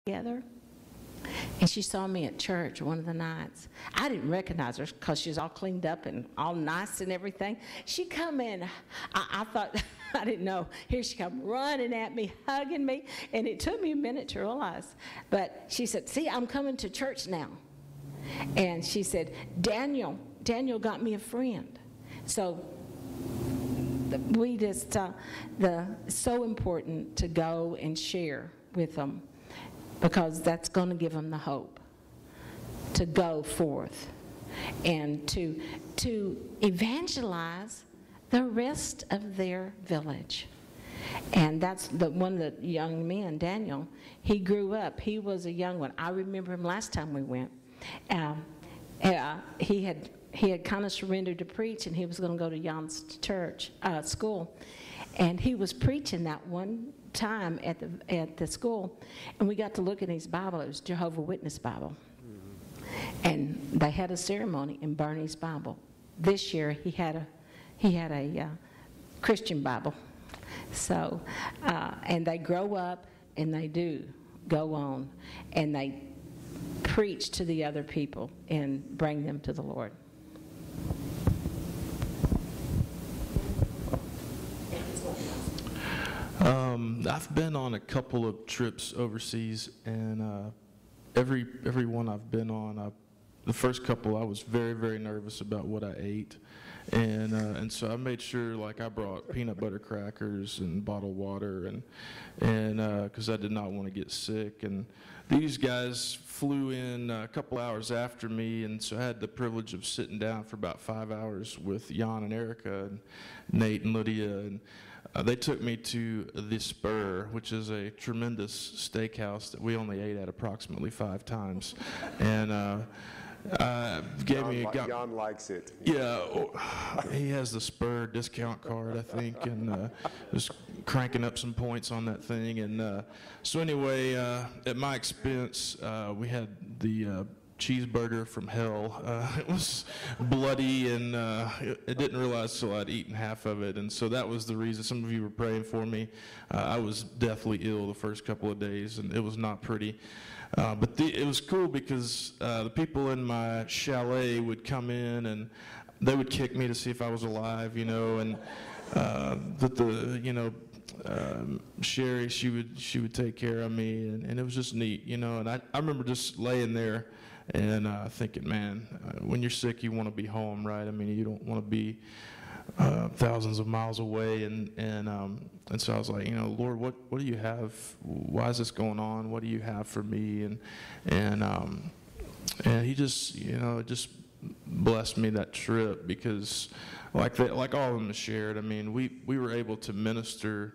together. And she saw me at church one of the nights. I didn't recognize her because she's all cleaned up and all nice and everything. She come in, I thought, I didn't know. Here she come running at me, hugging me, and it took me a minute to realize. But she said, see, I'm coming to church now. And she said, Daniel got me a friend. So we just, so important to go and share with them, because that's going to give them the hope to go forth and to evangelize the rest of their village. And that's one of the young men, Daniel. He grew up. He was a young one. I remember him last time we went. He had kind of surrendered to preach, and he was going to go to Jan's church school. And he was preaching that one time at the school, and we got to look at his Bible. It was Jehovah's Witness Bible. And they had a ceremony and burned his Bible. This year he had a Christian Bible. So, and they grow up and they do go on and they preach to the other people and bring them to the Lord. I've been on a couple of trips overseas, and every one I've been on, the first couple I was very, very nervous about what I ate, and so I made sure, like, I brought peanut butter crackers and bottled water, and because I did not want to get sick. And these guys flew in a couple hours after me, and so I had the privilege of sitting down for about 5 hours with Jan and Erica and Nate and Lydia, and they took me to the Spur, which is a tremendous steakhouse that we only ate at approximately 5 times, and gave me a Jan likes it. Yeah, he has the Spur discount card, I think, and was cranking up some points on that thing. And so anyway, at my expense, we had the cheeseburger from hell. It was bloody, and I didn't realize till I'd eaten half of it, and so that was the reason. Some of you were praying for me. I was deathly ill the first couple of days, and it was not pretty. But it was cool because the people in my chalet would come in and they would kick me to see if I was alive, you know, and Sherry, she would take care of me, and it was just neat, you know. And I remember just laying there and thinking, man, when you're sick, you want to be home, right? I mean, you don't want to be thousands of miles away, and so I was like, you know, Lord, what do you have? Why is this going on? What do you have for me? And He just, you know, just blessed me that trip, because like all of them shared, I mean, we were able to minister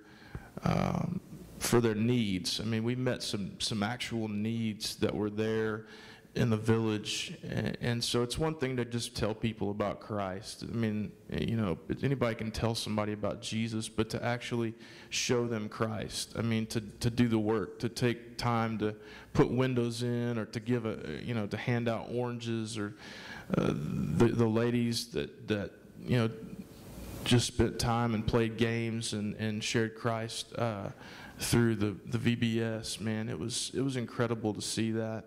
for their needs. I mean, we met some actual needs that were there in the village, and so it's one thing to just tell people about Christ. I mean, you know, anybody can tell somebody about Jesus, but to actually show them Christ, I mean, to do the work, to take time to put windows in, or to give to hand out oranges, or the ladies that you know just spent time and played games and shared Christ through the VBS. Man, it was incredible to see that.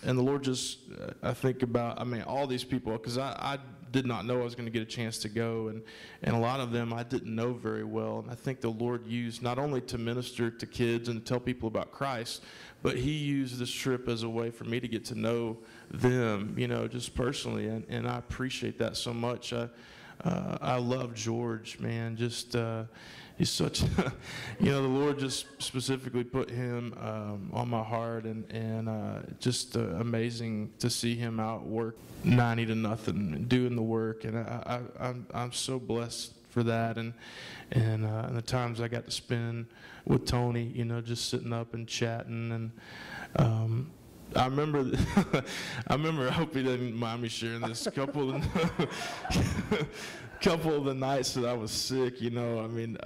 And the Lord just, I think about, I mean, all these people, because I did not know I was going to get a chance to go, and a lot of them I didn't know very well. And I think the Lord used not only to minister to kids and to tell people about Christ, but He used this trip as a way for me to get to know them, you know, just personally. And I appreciate that so much. I love George, man. Just he's such, you know, the Lord just specifically put him on my heart, and just amazing to see him out work 90 to nothing, doing the work, and I'm so blessed for that, and the times I got to spend with Tony, you know, just sitting up and chatting, and I remember, I hope he doesn't mind me sharing this, couple of the nights that I was sick, you know, I mean,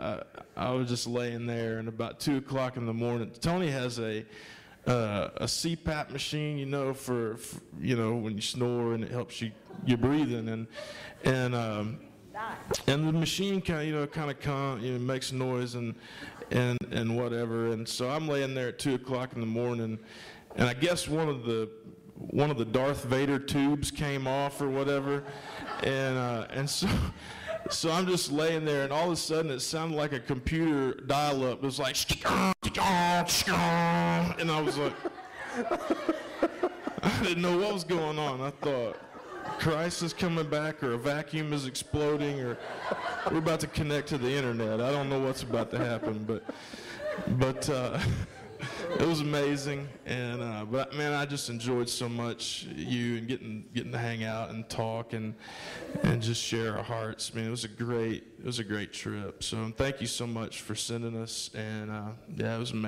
I was just laying there, and about 2 o'clock in the morning, Tony has a CPAP machine, you know, for you know, when you snore, and it helps your breathing, and the machine kind of makes noise, and and whatever. And so I'm laying there at 2 o'clock in the morning, and I guess one of the Darth Vader tubes came off or whatever, and so I'm just laying there, and all of a sudden it sounded like a computer dial-up. It was like, and I was like, I didn't know what was going on. I thought Christ is coming back, or a vacuum is exploding, or we're about to connect to the internet. I don't know what's about to happen, but it was amazing. And but man, I just enjoyed so much you and getting to hang out and talk and just share our hearts. Man, it was a great trip. So thank you so much for sending us. And yeah, it was amazing.